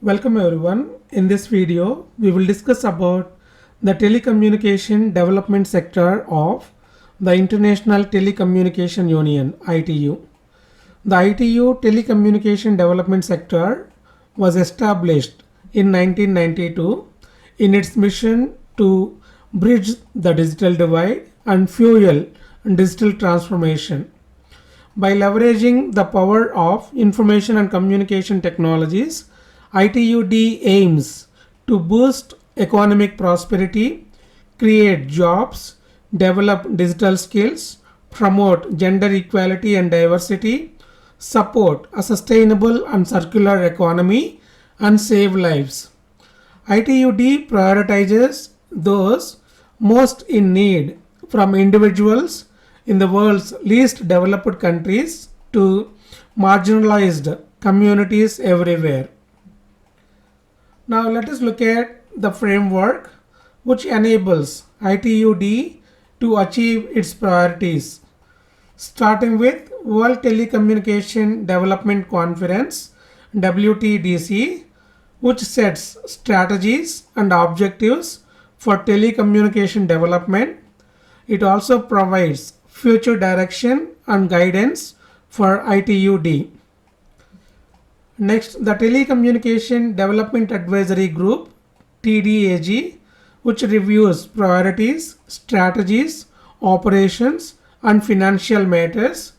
Welcome everyone. In this video, we will discuss about the Telecommunication Development Sector of the International Telecommunication Union (ITU). The ITU Telecommunication Development Sector was established in 1992 in its mission to bridge the digital divide and fuel digital transformation. By leveraging the power of information and communication technologies, ITUD aims to boost economic prosperity, create jobs, develop digital skills, promote gender equality and diversity, support a sustainable and circular economy, and save lives. ITUD prioritizes those most in need, from individuals in the world's least developed countries to marginalized communities everywhere. Now let us look at the framework which enables ITUD to achieve its priorities, starting with World Telecommunication Development Conference WTDC, which sets strategies and objectives for telecommunication development. It also provides future direction and guidance for ITUD. Next, the Telecommunication Development Advisory Group TDAG, which reviews priorities, strategies, operations, and financial matters.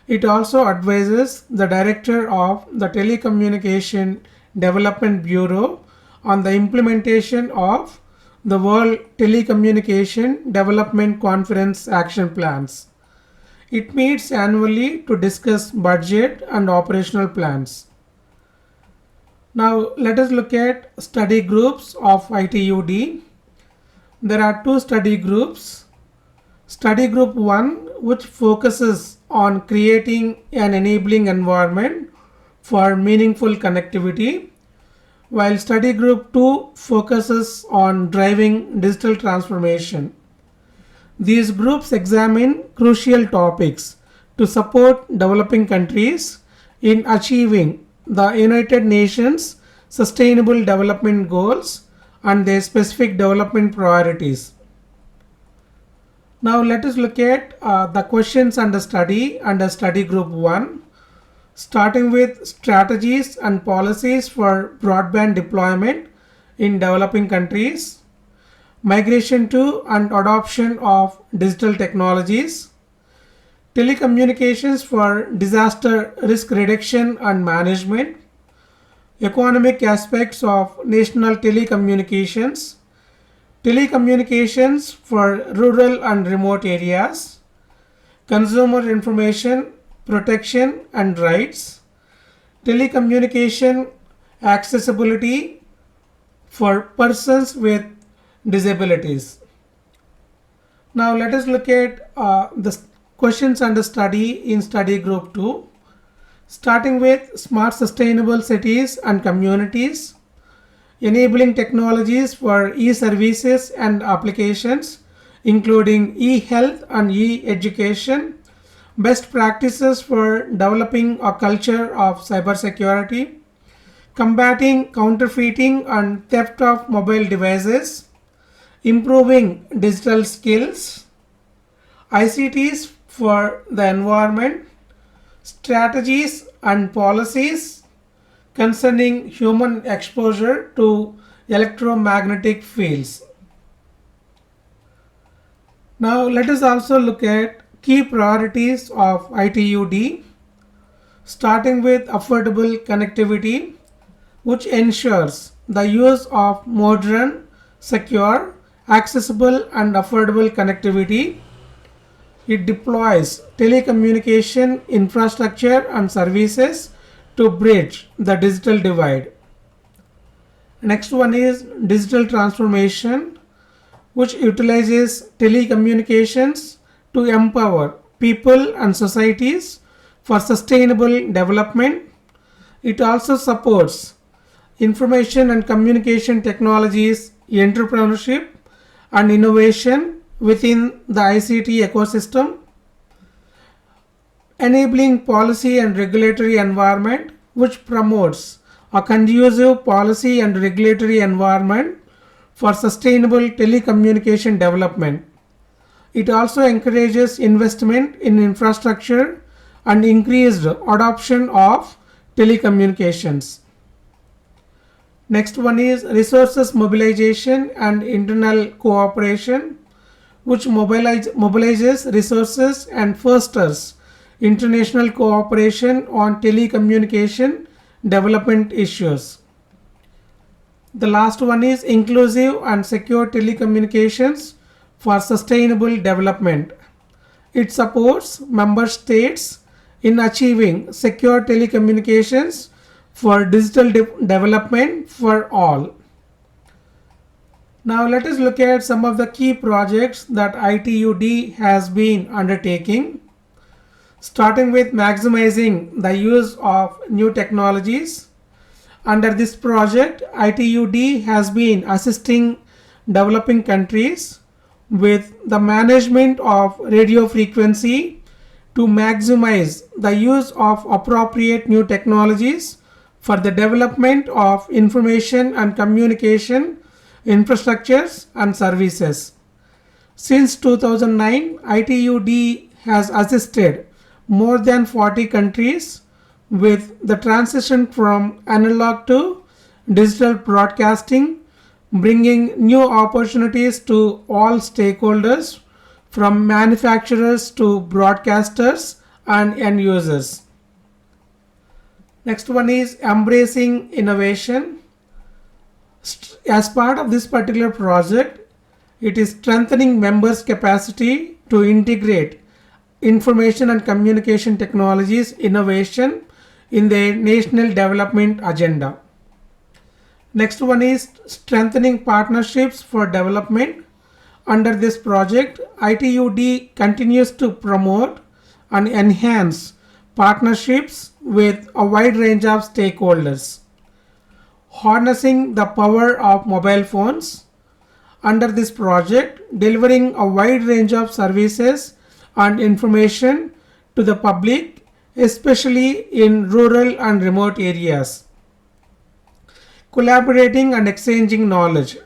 It also advises the Director of the Telecommunication Development Bureau on the implementation of the World Telecommunication Development Conference action plans. It meets annually to discuss budget and operational plans. Now let us look at study groups of ITUD. There are two study groups. Study group 1, which focuses on creating an enabling environment for meaningful connectivity, while study group 2 focuses on driving digital transformation. These groups examine crucial topics to support developing countries in achieving the United Nations Sustainable Development Goals and their specific development priorities. Now let us look at the questions under study under study group 1, starting with strategies and policies for broadband deployment in developing countries, migration to and adoption of digital technologies, telecommunications for disaster risk reduction and management, economic aspects of national telecommunications, telecommunications for rural and remote areas, consumer information protection and rights, telecommunication accessibility for persons with disabilities. Now let us look at the questions under study in study group 2, starting with smart sustainable cities and communities, enabling technologies for e-services and applications including e-health and e-education, best practices for developing a culture of cybersecurity, combating counterfeiting and theft of mobile devices, improving digital skills, ICTs for the environment, strategies and policies concerning human exposure to electromagnetic fields. Now let us also look at key priorities of ITUD, starting with affordable connectivity, which ensures the use of modern, secure, accessible and affordable connectivity. It deploys telecommunication infrastructure and services to bridge the digital divide. Next one is digital transformation, which utilizes telecommunications to empower people and societies for sustainable development. It also supports information and communication technologies, entrepreneurship and innovation within the ICT ecosystem, enabling policy and regulatory environment which promotes a conducive policy and regulatory environment for sustainable telecommunication development. It also encourages investment in infrastructure and increased adoption of telecommunications. Next one is resources mobilization and internal cooperation, which mobilizes resources and fosters international cooperation on telecommunication development issues. The last one is inclusive and secure telecommunications for sustainable development. It supports member states in achieving secure telecommunications for digital development for all. Now let us look at some of the key projects that ITUD has been undertaking. Starting with maximizing the use of new technologies. Under this project, ITUD has been assisting developing countries with the management of radio frequency to maximize the use of appropriate new technologies for the development of information and communication infrastructures and services. Since 2009, ITUD has assisted more than 40 countries with the transition from analog to digital broadcasting, bringing new opportunities to all stakeholders from manufacturers to broadcasters and end users. Next one is embracing innovation. As part of this particular project, it is strengthening members' capacity to integrate information and communication technologies innovation in their national development agenda. Next one is strengthening partnerships for development. Under this project, ITUD continues to promote and enhance partnerships with a wide range of stakeholders. Harnessing the power of mobile phones. Under this project, delivering a wide range of services and information to the public, especially in rural and remote areas. Collaborating and exchanging knowledge.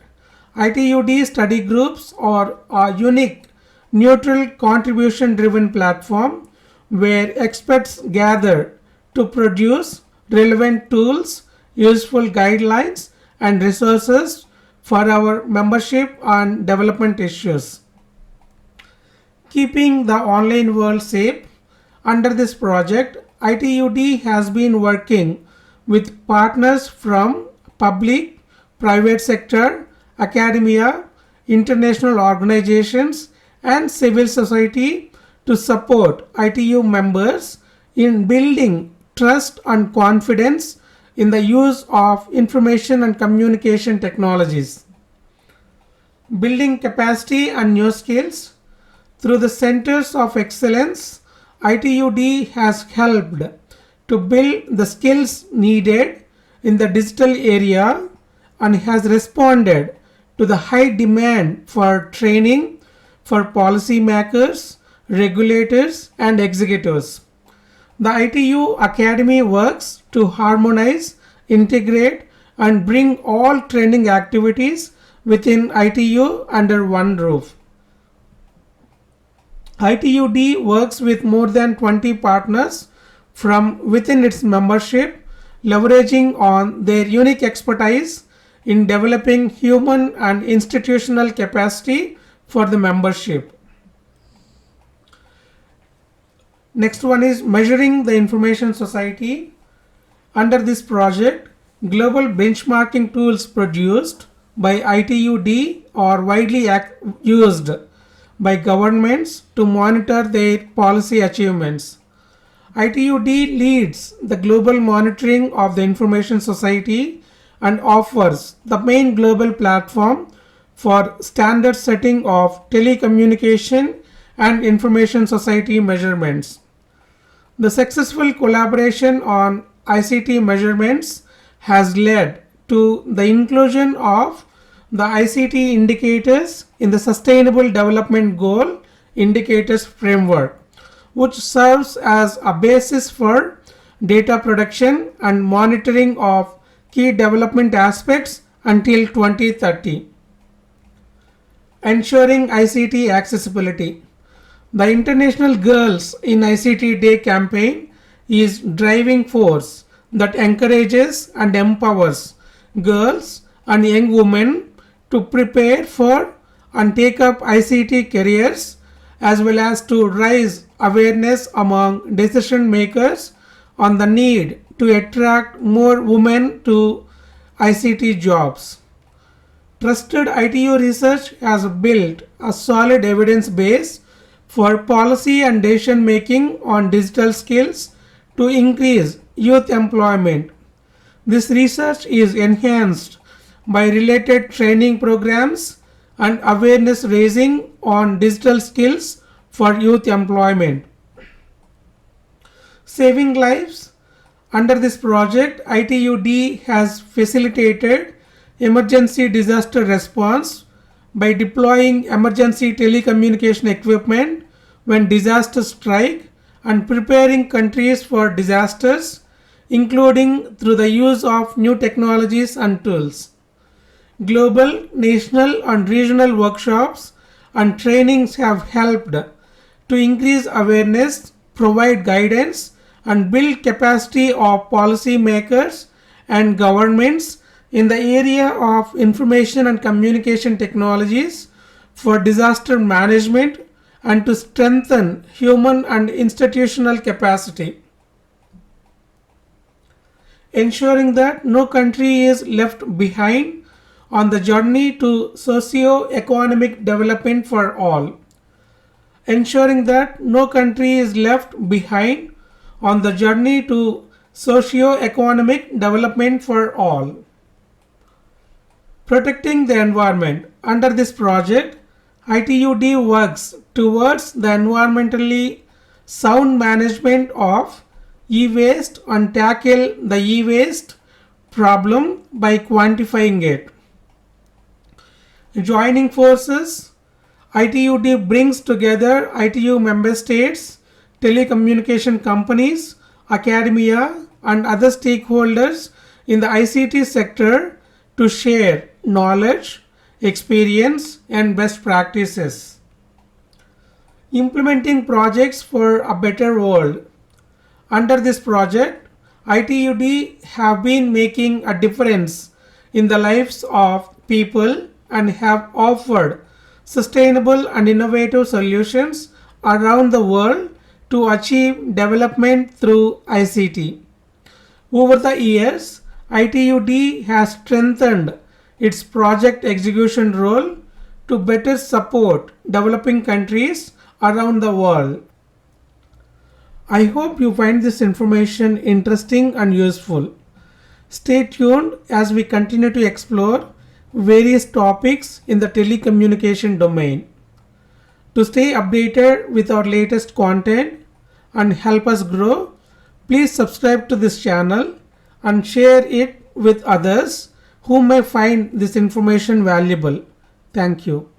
ITUD study groups are a unique, neutral, contribution-driven platform where experts gather to produce relevant tools, useful guidelines, and resources for our membership on development issues. Keeping the online world safe. Under this project, ITUD has been working with partners from public, private sector, academia, international organizations, and civil society to support ITU members in building trust and confidence in the use of information and communication technologies. Building capacity and new skills. Through the Centers of Excellence, ITUD has helped to build the skills needed in the digital area and has responded to the high demand for training for policymakers, regulators, and executives. The ITU Academy works to harmonize, integrate, and bring all training activities within ITU under one roof. ITUD works with more than 20 partners from within its membership, leveraging on their unique expertise in developing human and institutional capacity for the membership. Next one is measuring the information society. Under this project, global benchmarking tools produced by ITUD are widely used by governments to monitor their policy achievements. ITUD leads the global monitoring of the information society and offers the main global platform for standard setting of telecommunication and information society measurements. The successful collaboration on ICT measurements has led to the inclusion of the ICT indicators in the Sustainable Development Goal Indicators Framework, which serves as a basis for data production and monitoring of key development aspects until 2030. Ensuring ICT accessibility. The International Girls in ICT Day campaign is driving force that encourages and empowers girls and young women to prepare for and take up ICT careers, as well as to raise awareness among decision makers on the need to attract more women to ICT jobs. Trusted ITU research has built a solid evidence base for policy and decision making on digital skills to increase youth employment. This research is enhanced by related training programs and awareness raising on digital skills for youth employment. Saving lives. Under this project, ITUD has facilitated emergency disaster response by deploying emergency telecommunication equipment when disasters strike and preparing countries for disasters, including through the use of new technologies and tools. Global, national and regional workshops and trainings have helped to increase awareness, provide guidance and build capacity of policymakers and governments in the area of information and communication technologies for disaster management and to strengthen human and institutional capacity. Ensuring that no country is left behind on the journey to socio-economic development for all. Ensuring that no country is left behind on the journey to socio-economic development for all. Protecting the environment. Under this project, ITUD works towards the environmentally sound management of e-waste and tackle the e-waste problem by quantifying it. Joining forces, ITUD brings together ITU member states, telecommunication companies, academia and other stakeholders in the ICT sector to share knowledge, experience and best practices. Implementing projects for a better world. Under this project, ITUD have been making a difference in the lives of people and have offered sustainable and innovative solutions around the world to achieve development through ICT. Over the years, ITUD has strengthened its project execution role to better support developing countries around the world. I hope you find this information interesting and useful. Stay tuned as we continue to explore various topics in the telecommunication domain. To stay updated with our latest content and help us grow, please subscribe to this channel and share it with others who may find this information valuable. Thank you.